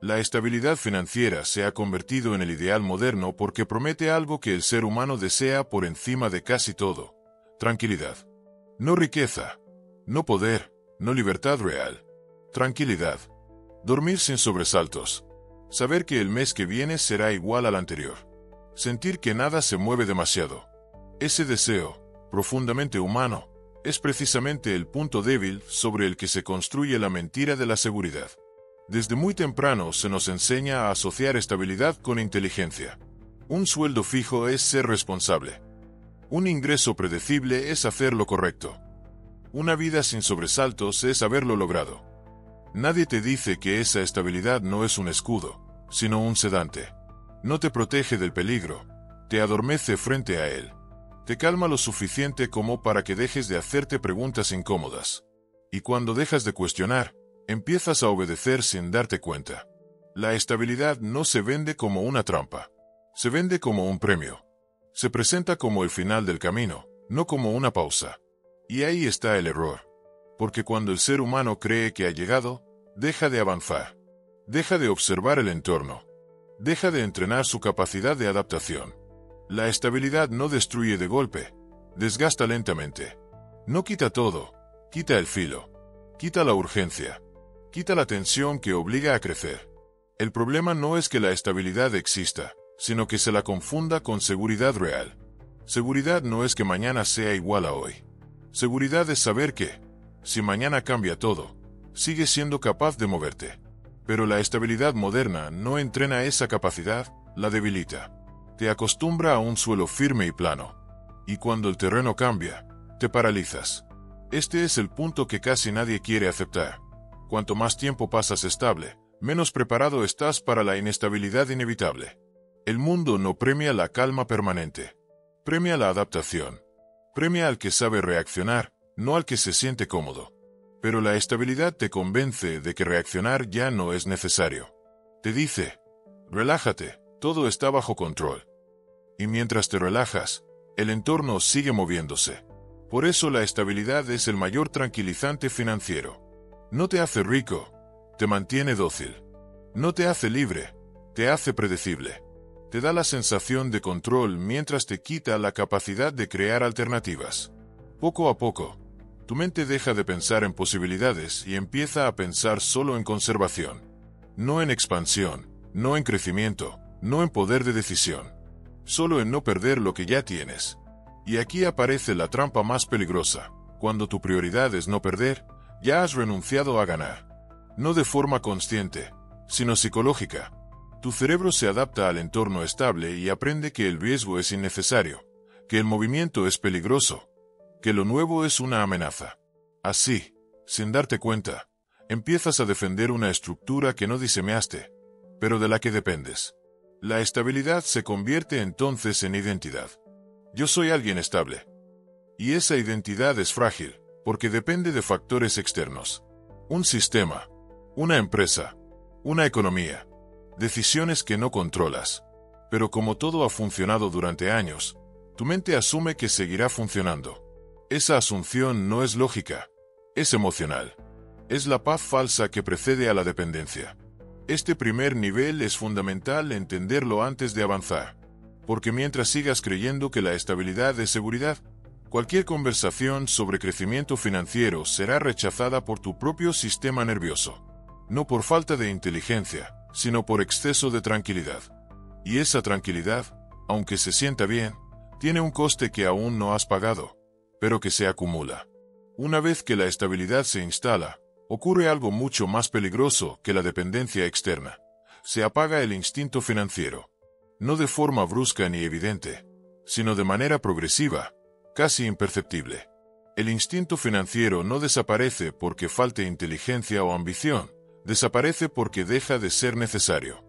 La estabilidad financiera se ha convertido en el ideal moderno porque promete algo que el ser humano desea por encima de casi todo: tranquilidad. No riqueza, no poder, no libertad real. Tranquilidad. Dormir sin sobresaltos. Saber que el mes que viene será igual al anterior. Sentir que nada se mueve demasiado. Ese deseo, profundamente humano, es precisamente el punto débil sobre el que se construye la mentira de la seguridad. Desde muy temprano se nos enseña a asociar estabilidad con inteligencia. Un sueldo fijo es ser responsable. Un ingreso predecible es hacer lo correcto. Una vida sin sobresaltos es haberlo logrado. Nadie te dice que esa estabilidad no es un escudo, sino un sedante. No te protege del peligro, te adormece frente a él. Te calma lo suficiente como para que dejes de hacerte preguntas incómodas. Y cuando dejas de cuestionar, empiezas a obedecer sin darte cuenta. La estabilidad no se vende como una trampa. Se vende como un premio. Se presenta como el final del camino, no como una pausa. Y ahí está el error. Porque cuando el ser humano cree que ha llegado, deja de avanzar. Deja de observar el entorno. Deja de entrenar su capacidad de adaptación. La estabilidad no destruye de golpe, desgasta lentamente. No quita todo, quita el filo. Quita la urgencia. Quita la tensión que obliga a crecer. El problema no es que la estabilidad exista, sino que se la confunda con seguridad real. Seguridad no es que mañana sea igual a hoy. Seguridad es saber que, si mañana cambia todo, sigues siendo capaz de moverte. Pero la estabilidad moderna no entrena esa capacidad, la debilita. Te acostumbra a un suelo firme y plano. Y cuando el terreno cambia, te paralizas. Este es el punto que casi nadie quiere aceptar. Cuanto más tiempo pasas estable, menos preparado estás para la inestabilidad inevitable. El mundo no premia la calma permanente. Premia la adaptación. Premia al que sabe reaccionar, no al que se siente cómodo. Pero la estabilidad te convence de que reaccionar ya no es necesario. Te dice: relájate, todo está bajo control. Y mientras te relajas, el entorno sigue moviéndose. Por eso la estabilidad es el mayor tranquilizante financiero. No te hace rico, te mantiene dócil. No te hace libre, te hace predecible. Te da la sensación de control mientras te quita la capacidad de crear alternativas. Poco a poco, tu mente deja de pensar en posibilidades y empieza a pensar solo en conservación. No en expansión, no en crecimiento, no en poder de decisión. Solo en no perder lo que ya tienes. Y aquí aparece la trampa más peligrosa. Cuando tu prioridad es no perder, ya has renunciado a ganar. No de forma consciente, sino psicológica. Tu cerebro se adapta al entorno estable y aprende que el riesgo es innecesario, que el movimiento es peligroso, que lo nuevo es una amenaza. Así, sin darte cuenta, empiezas a defender una estructura que no diseñaste, pero de la que dependes. La estabilidad se convierte entonces en identidad. Yo soy alguien estable. Y esa identidad es frágil, porque depende de factores externos. Un sistema, una empresa, una economía, decisiones que no controlas. Pero como todo ha funcionado durante años, tu mente asume que seguirá funcionando. Esa asunción no es lógica, es emocional. Es la paz falsa que precede a la dependencia. Este primer nivel es fundamental entenderlo antes de avanzar, porque mientras sigas creyendo que la estabilidad es seguridad, cualquier conversación sobre crecimiento financiero será rechazada por tu propio sistema nervioso. No por falta de inteligencia, sino por exceso de tranquilidad. Y esa tranquilidad, aunque se sienta bien, tiene un coste que aún no has pagado, pero que se acumula. Una vez que la estabilidad se instala, ocurre algo mucho más peligroso que la dependencia externa. Se apaga el instinto financiero. No de forma brusca ni evidente, sino de manera progresiva, casi imperceptible. El instinto financiero no desaparece porque falte inteligencia o ambición, desaparece porque deja de ser necesario.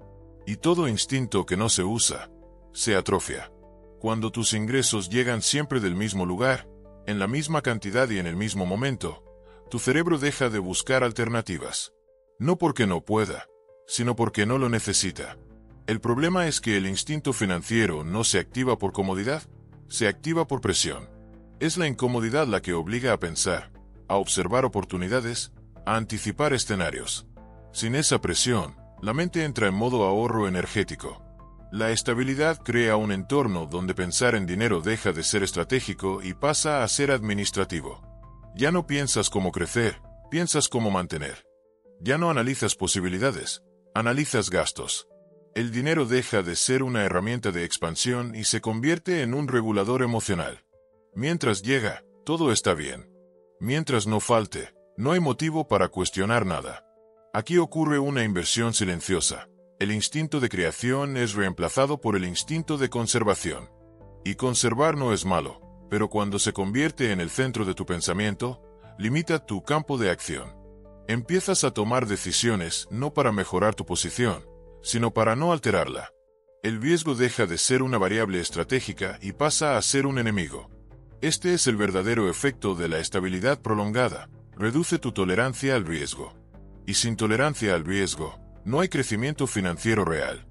Y todo instinto que no se usa, se atrofia. Cuando tus ingresos llegan siempre del mismo lugar, en la misma cantidad y en el mismo momento, tu cerebro deja de buscar alternativas. No porque no pueda, sino porque no lo necesita. El problema es que el instinto financiero no se activa por comodidad, se activa por presión. Es la incomodidad la que obliga a pensar, a observar oportunidades, a anticipar escenarios. Sin esa presión, La mente entra en modo ahorro energético. La estabilidad crea un entorno donde pensar en dinero deja de ser estratégico y pasa a ser administrativo. Ya no piensas cómo crecer, piensas cómo mantener. Ya no analizas posibilidades, analizas gastos. El dinero deja de ser una herramienta de expansión y se convierte en un regulador emocional. Mientras llega, todo está bien. Mientras no falte, no hay motivo para cuestionar nada. Aquí ocurre una inversión silenciosa. El instinto de creación es reemplazado por el instinto de conservación. Y conservar no es malo, pero cuando se convierte en el centro de tu pensamiento, limita tu campo de acción. Empiezas a tomar decisiones no para mejorar tu posición, sino para no alterarla. El riesgo deja de ser una variable estratégica y pasa a ser un enemigo. Este es el verdadero efecto de la estabilidad prolongada. Reduce tu tolerancia al riesgo. Y sin tolerancia al riesgo, no hay crecimiento financiero real.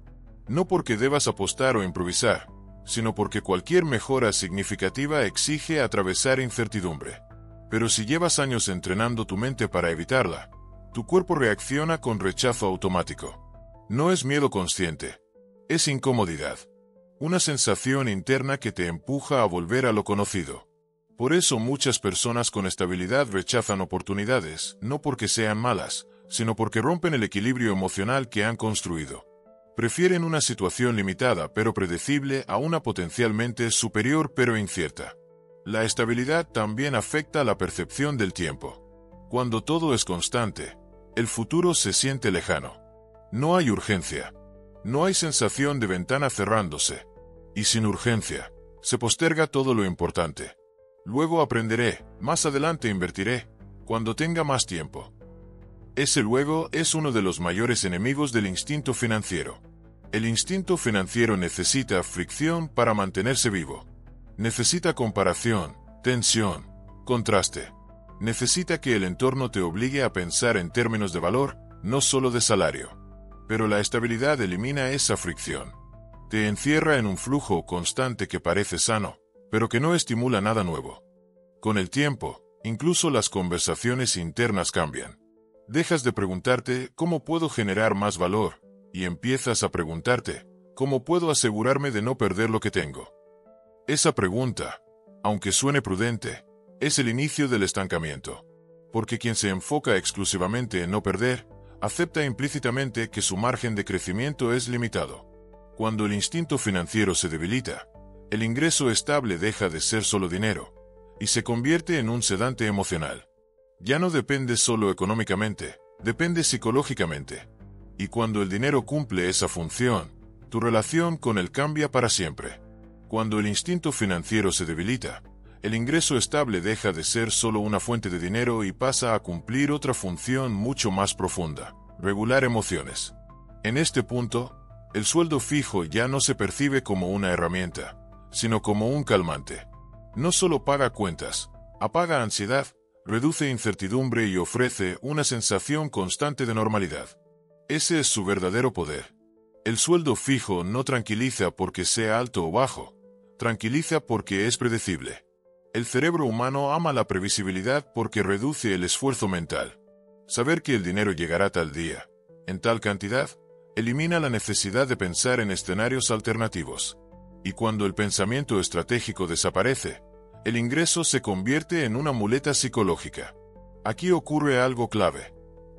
No porque debas apostar o improvisar, sino porque cualquier mejora significativa exige atravesar incertidumbre. Pero si llevas años entrenando tu mente para evitarla, tu cuerpo reacciona con rechazo automático. No es miedo consciente, es incomodidad. Una sensación interna que te empuja a volver a lo conocido. Por eso muchas personas con estabilidad rechazan oportunidades, no porque sean malas, sino porque rompen el equilibrio emocional que han construido. Prefieren una situación limitada pero predecible a una potencialmente superior pero incierta. La estabilidad también afecta la percepción del tiempo. Cuando todo es constante, el futuro se siente lejano. No hay urgencia. No hay sensación de ventana cerrándose. Y sin urgencia, se posterga todo lo importante. Luego aprenderé, más adelante invertiré, cuando tenga más tiempo. Ese luego es uno de los mayores enemigos del instinto financiero. El instinto financiero necesita fricción para mantenerse vivo. Necesita comparación, tensión, contraste. Necesita que el entorno te obligue a pensar en términos de valor, no solo de salario. Pero la estabilidad elimina esa fricción. Te encierra en un flujo constante que parece sano, pero que no estimula nada nuevo. Con el tiempo, incluso las conversaciones internas cambian. Dejas de preguntarte ¿cómo puedo generar más valor? Y empiezas a preguntarte ¿cómo puedo asegurarme de no perder lo que tengo? Esa pregunta, aunque suene prudente, es el inicio del estancamiento. Porque quien se enfoca exclusivamente en no perder, acepta implícitamente que su margen de crecimiento es limitado. Cuando el instinto financiero se debilita, el ingreso estable deja de ser solo dinero, y se convierte en un sedante emocional. Ya no depende solo económicamente, depende psicológicamente. Y cuando el dinero cumple esa función, tu relación con él cambia para siempre. Cuando el instinto financiero se debilita, el ingreso estable deja de ser solo una fuente de dinero y pasa a cumplir otra función mucho más profunda: regular emociones. En este punto, el sueldo fijo ya no se percibe como una herramienta, sino como un calmante. No solo paga cuentas, apaga ansiedad, reduce incertidumbre y ofrece una sensación constante de normalidad. Ese es su verdadero poder. El sueldo fijo no tranquiliza porque sea alto o bajo, tranquiliza porque es predecible. El cerebro humano ama la previsibilidad porque reduce el esfuerzo mental. Saber que el dinero llegará tal día, en tal cantidad, elimina la necesidad de pensar en escenarios alternativos. Y cuando el pensamiento estratégico desaparece, el ingreso se convierte en una muleta psicológica. Aquí ocurre algo clave.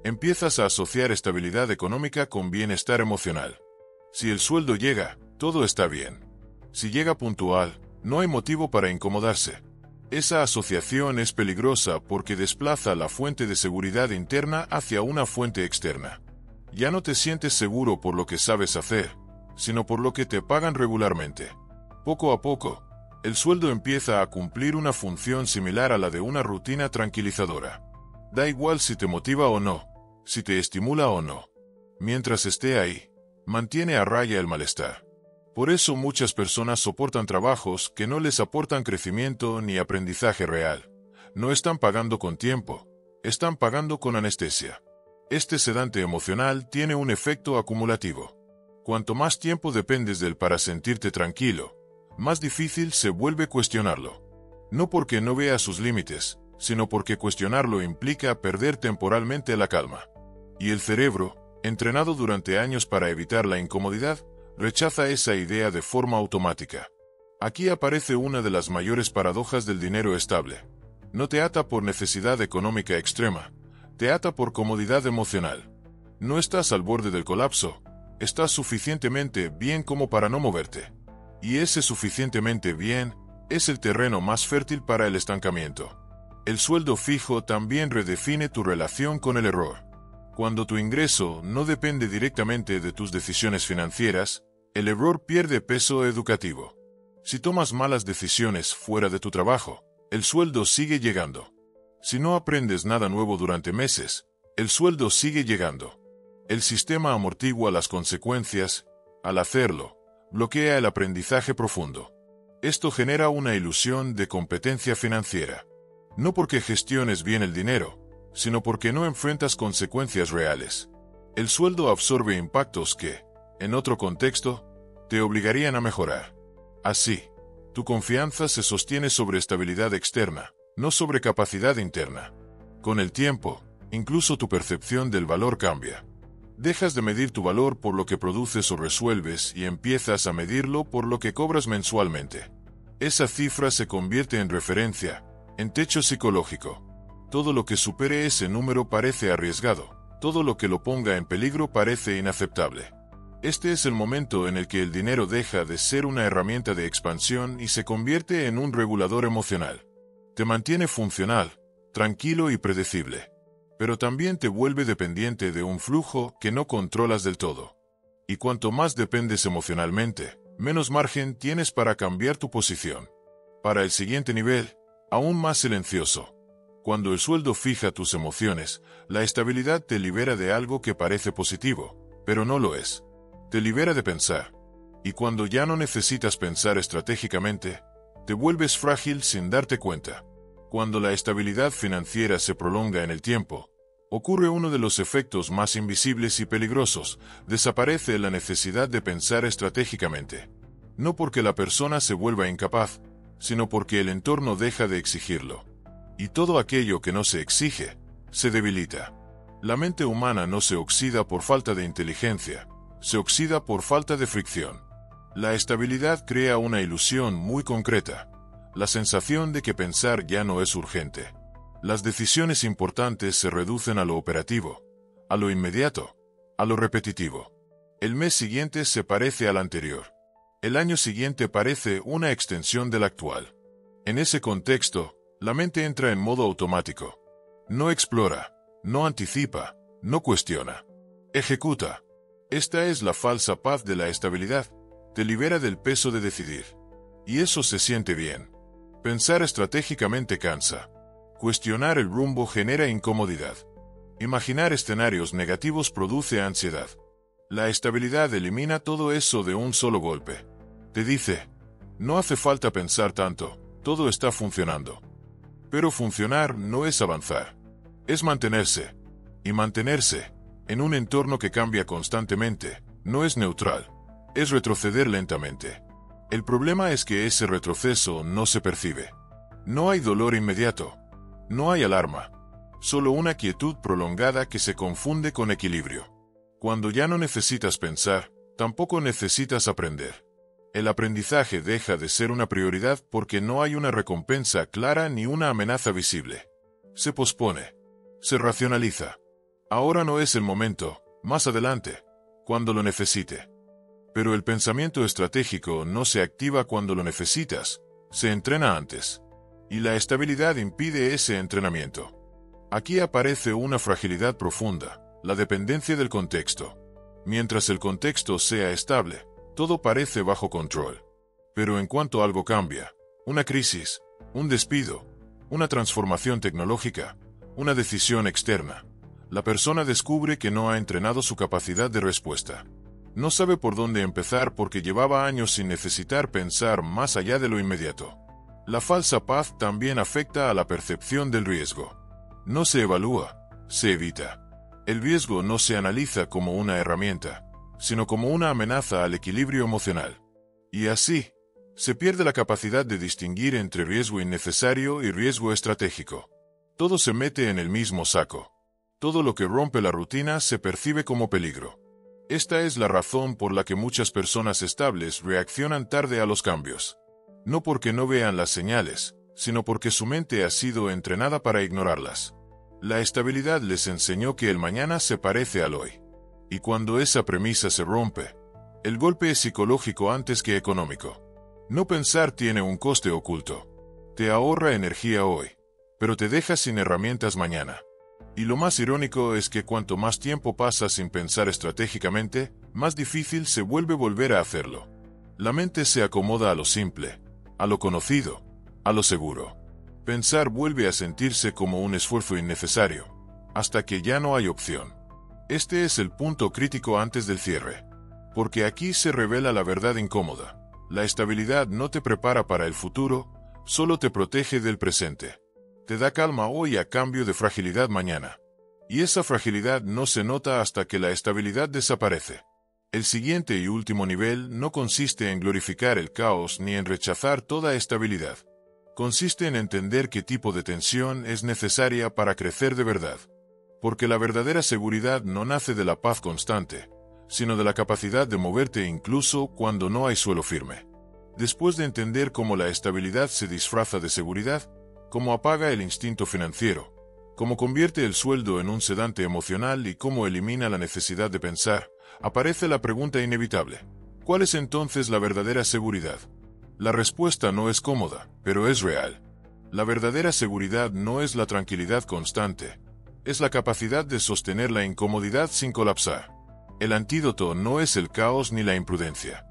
Empiezas a asociar estabilidad económica con bienestar emocional. Si el sueldo llega, todo está bien. Si llega puntual, no hay motivo para incomodarse. Esa asociación es peligrosa porque desplaza la fuente de seguridad interna hacia una fuente externa. Ya no te sientes seguro por lo que sabes hacer, sino por lo que te pagan regularmente. Poco a poco, el sueldo empieza a cumplir una función similar a la de una rutina tranquilizadora. Da igual si te motiva o no, si te estimula o no. Mientras esté ahí, mantiene a raya el malestar. Por eso muchas personas soportan trabajos que no les aportan crecimiento ni aprendizaje real. No están pagando con tiempo, están pagando con anestesia. Este sedante emocional tiene un efecto acumulativo. Cuanto más tiempo dependes de él para sentirte tranquilo, más difícil se vuelve cuestionarlo. No porque no vea sus límites, sino porque cuestionarlo implica perder temporalmente la calma. Y el cerebro, Entrenado durante años para evitar la incomodidad, rechaza esa idea de forma automática. Aquí aparece una de las mayores paradojas del dinero estable. No te ata por necesidad económica extrema, te ata por comodidad emocional. No estás al borde del colapso, estás suficientemente bien como para no moverte. Y ese suficientemente bien es el terreno más fértil para el estancamiento. El sueldo fijo también redefine tu relación con el error. Cuando tu ingreso no depende directamente de tus decisiones financieras, el error pierde peso educativo. Si tomas malas decisiones fuera de tu trabajo, el sueldo sigue llegando. Si no aprendes nada nuevo durante meses, el sueldo sigue llegando. El sistema amortigua las consecuencias. Al hacerlo, bloquea el aprendizaje profundo. Esto genera una ilusión de competencia financiera. No porque gestiones bien el dinero, sino porque no enfrentas consecuencias reales. El sueldo absorbe impactos que, en otro contexto, te obligarían a mejorar. Así, tu confianza se sostiene sobre estabilidad externa, no sobre capacidad interna. Con el tiempo, incluso tu percepción del valor cambia. Dejas de medir tu valor por lo que produces o resuelves y empiezas a medirlo por lo que cobras mensualmente. Esa cifra se convierte en referencia, en techo psicológico. Todo lo que supere ese número parece arriesgado, todo lo que lo ponga en peligro parece inaceptable. Este es el momento en el que el dinero deja de ser una herramienta de expansión y se convierte en un regulador emocional. Te mantiene funcional, tranquilo y predecible, pero también te vuelve dependiente de un flujo que no controlas del todo. Y cuanto más dependes emocionalmente, menos margen tienes para cambiar tu posición. Para el siguiente nivel, aún más silencioso. Cuando el sueldo fija tus emociones, la estabilidad te libera de algo que parece positivo, pero no lo es. Te libera de pensar. Y cuando ya no necesitas pensar estratégicamente, te vuelves frágil sin darte cuenta. Cuando la estabilidad financiera se prolonga en el tiempo, ocurre uno de los efectos más invisibles y peligrosos: desaparece la necesidad de pensar estratégicamente. No porque la persona se vuelva incapaz, sino porque el entorno deja de exigirlo. Y todo aquello que no se exige, se debilita. La mente humana no se oxida por falta de inteligencia, se oxida por falta de fricción. La estabilidad crea una ilusión muy concreta, la sensación de que pensar ya no es urgente. Las decisiones importantes se reducen a lo operativo, a lo inmediato, a lo repetitivo. El mes siguiente se parece al anterior. El año siguiente parece una extensión del actual. En ese contexto, la mente entra en modo automático. No explora, no anticipa, no cuestiona. Ejecuta. Esta es la falsa paz de la estabilidad. Te libera del peso de decidir. Y eso se siente bien. Pensar estratégicamente cansa. Cuestionar el rumbo genera incomodidad. Imaginar escenarios negativos produce ansiedad. La estabilidad elimina todo eso de un solo golpe. Te dice, no hace falta pensar tanto, todo está funcionando. Pero funcionar no es avanzar, es mantenerse. Y mantenerse, en un entorno que cambia constantemente, no es neutral, es retroceder lentamente. El problema es que ese retroceso no se percibe. No hay dolor inmediato, no hay alarma, solo una quietud prolongada que se confunde con equilibrio. Cuando ya no necesitas pensar, tampoco necesitas aprender. El aprendizaje deja de ser una prioridad porque no hay una recompensa clara ni una amenaza visible. Se pospone. Se racionaliza. Ahora no es el momento, más adelante, cuando lo necesite. Pero el pensamiento estratégico no se activa cuando lo necesitas, se entrena antes. Y la estabilidad impide ese entrenamiento. Aquí aparece una fragilidad profunda, la dependencia del contexto. Mientras el contexto sea estable, todo parece bajo control. Pero en cuanto algo cambia, una crisis, un despido, una transformación tecnológica, una decisión externa, la persona descubre que no ha entrenado su capacidad de respuesta. No sabe por dónde empezar porque llevaba años sin necesitar pensar más allá de lo inmediato. La falsa paz también afecta a la percepción del riesgo. No se evalúa, se evita. El riesgo no se analiza como una herramienta, sino como una amenaza al equilibrio emocional. Y así, se pierde la capacidad de distinguir entre riesgo innecesario y riesgo estratégico. Todo se mete en el mismo saco. Todo lo que rompe la rutina se percibe como peligro. Esta es la razón por la que muchas personas estables reaccionan tarde a los cambios. No porque no vean las señales, sino porque su mente ha sido entrenada para ignorarlas. La estabilidad les enseñó que el mañana se parece al hoy. Y cuando esa premisa se rompe, el golpe es psicológico antes que económico. No pensar tiene un coste oculto. Te ahorra energía hoy, pero te deja sin herramientas mañana. Y lo más irónico es que cuanto más tiempo pasa sin pensar estratégicamente, más difícil se vuelve volver a hacerlo. La mente se acomoda a lo simple, a lo conocido, a lo seguro. Pensar vuelve a sentirse como un esfuerzo innecesario, hasta que ya no hay opción. Este es el punto crítico antes del cierre. Porque aquí se revela la verdad incómoda. La estabilidad no te prepara para el futuro, solo te protege del presente. Te da calma hoy a cambio de fragilidad mañana. Y esa fragilidad no se nota hasta que la estabilidad desaparece. El siguiente y último nivel no consiste en glorificar el caos ni en rechazar toda estabilidad. Consiste en entender qué tipo de tensión es necesaria para crecer de verdad. Porque la verdadera seguridad no nace de la paz constante, sino de la capacidad de moverte incluso cuando no hay suelo firme. Después de entender cómo la estabilidad se disfraza de seguridad, cómo apaga el instinto financiero, cómo convierte el sueldo en un sedante emocional y cómo elimina la necesidad de pensar, aparece la pregunta inevitable: ¿cuál es entonces la verdadera seguridad? La respuesta no es cómoda, pero es real. La verdadera seguridad no es la tranquilidad constante, es la capacidad de sostener la incomodidad sin colapsar. El antídoto no es el caos ni la imprudencia.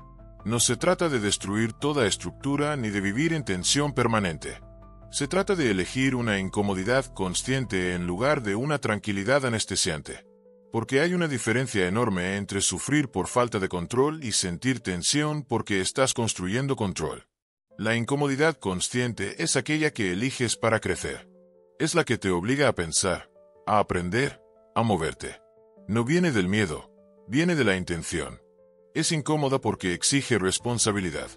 No se trata de destruir toda estructura ni de vivir en tensión permanente. Se trata de elegir una incomodidad consciente en lugar de una tranquilidad anestesiante. Porque hay una diferencia enorme entre sufrir por falta de control y sentir tensión porque estás construyendo control. La incomodidad consciente es aquella que eliges para crecer. Es la que te obliga a pensar, a aprender, a moverte. No viene del miedo. Viene de la intención. Es incómoda porque exige responsabilidad.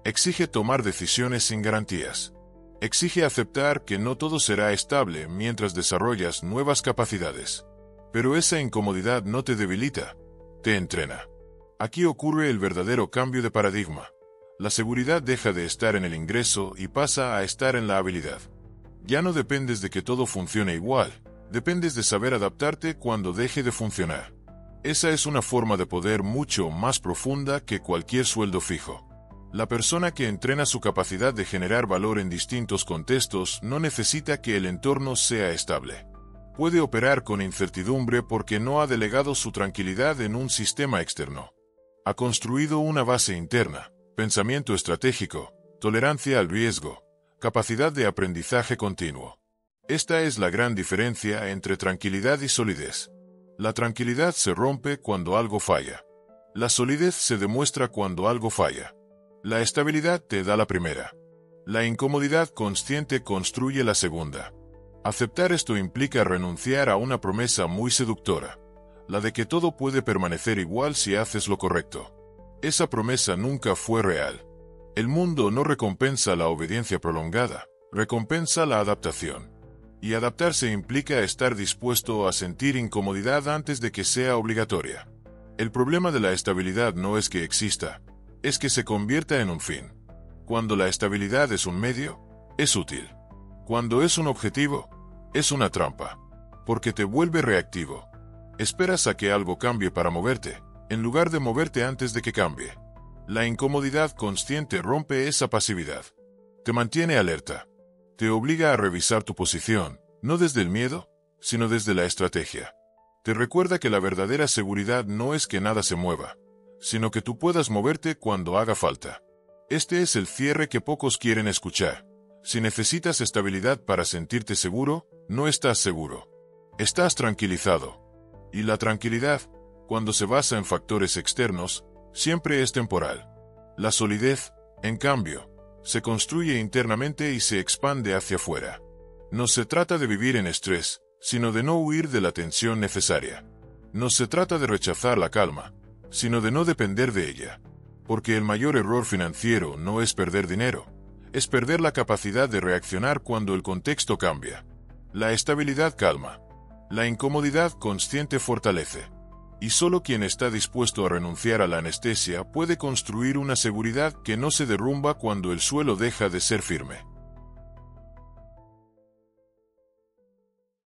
Exige tomar decisiones sin garantías. Exige aceptar que no todo será estable mientras desarrollas nuevas capacidades. Pero esa incomodidad no te debilita, te entrena. Aquí ocurre el verdadero cambio de paradigma. La seguridad deja de estar en el ingreso y pasa a estar en la habilidad. Ya no dependes de que todo funcione igual, dependes de saber adaptarte cuando deje de funcionar. Esa es una forma de poder mucho más profunda que cualquier sueldo fijo. La persona que entrena su capacidad de generar valor en distintos contextos no necesita que el entorno sea estable. Puede operar con incertidumbre porque no ha delegado su tranquilidad en un sistema externo. Ha construido una base interna, pensamiento estratégico, tolerancia al riesgo, capacidad de aprendizaje continuo. Esta es la gran diferencia entre tranquilidad y solidez. La tranquilidad se rompe cuando algo falla. La solidez se demuestra cuando algo falla. La estabilidad te da la primera. La incomodidad consciente construye la segunda. Aceptar esto implica renunciar a una promesa muy seductora, la de que todo puede permanecer igual si haces lo correcto. Esa promesa nunca fue real. El mundo no recompensa la obediencia prolongada, recompensa la adaptación. Y adaptarse implica estar dispuesto a sentir incomodidad antes de que sea obligatoria. El problema de la estabilidad no es que exista, es que se convierta en un fin. Cuando la estabilidad es un medio, es útil. Cuando es un objetivo, es una trampa. Porque te vuelve reactivo. Esperas a que algo cambie para moverte, en lugar de moverte antes de que cambie. La incomodidad consciente rompe esa pasividad. Te mantiene alerta. Te obliga a revisar tu posición, no desde el miedo, sino desde la estrategia. Te recuerda que la verdadera seguridad no es que nada se mueva, sino que tú puedas moverte cuando haga falta. Este es el cierre que pocos quieren escuchar. Si necesitas estabilidad para sentirte seguro, no estás seguro. Estás tranquilizado. Y la tranquilidad, cuando se basa en factores externos, siempre es temporal. La solidez, en cambio, se construye internamente y se expande hacia afuera. No se trata de vivir en estrés, sino de no huir de la tensión necesaria. No se trata de rechazar la calma, sino de no depender de ella. Porque el mayor error financiero no es perder dinero, es perder la capacidad de reaccionar cuando el contexto cambia. La estabilidad calma. La incomodidad consciente fortalece. Y solo quien está dispuesto a renunciar a la anestesia puede construir una seguridad que no se derrumba cuando el suelo deja de ser firme.